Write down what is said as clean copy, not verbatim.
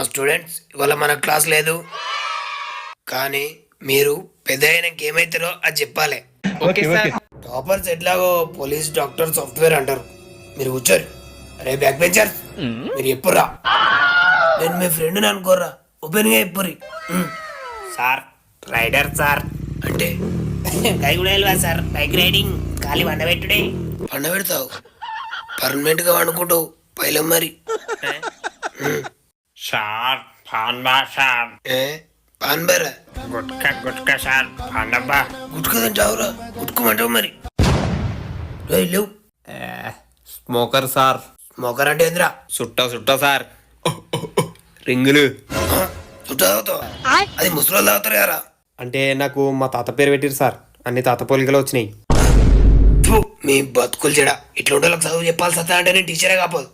Students ఇవాళ మన class లేదు, కానీ మీరు పెద్ద అయినాక ఏమైతారో అది చెప్పాలి. Okay sir. టాపర్స్ ఎట్లాగో పోలీస్, డాక్టర్, సాఫ్ట్వేర్ అంటారు. మీరు కూర్చోరు. అరే బ్యాక్ బెంచర్స్, మీరు చెప్పుర్రా. నేను మీ ఫ్రెండ్ అనుకోర్రా, ఓపెన్ గా చెప్పుర్రి. సార్ రైడర్ సార్ అంటే కైగుడేల్వా సార్, బైక్ రైడింగ్ ఖాళీ వండబెట్టుడే. పండబెడతావు, పర్మనెంట్ గా వండుకుంటావు పైలం మరి. సార్ పాన్బా సార్, ఏ పాన్బరా గుట్కా గుట్కా సార్, పాండబ్బా. గుట్క తింటావురా, గుట్టుకోమంటావు మరి. లేవు స్మోకర్ సార్. స్మోకర్ అంటే ఏందిరా? సుట్ట సార్. రింగులు చుట్టా తాగుతావా? అది ముసలి తాగుతారు కదా. అంటే నాకు మా తాత పేరు పెట్టిరు సార్, అన్ని తాత పోలికలు వచ్చినాయి. ఫు, మీ బతుకులు చెడా. ఇట్లా ఉండాలి చదువు చెప్పాల్సి వస్తా అంటే నేను టీచరే కాపోదు.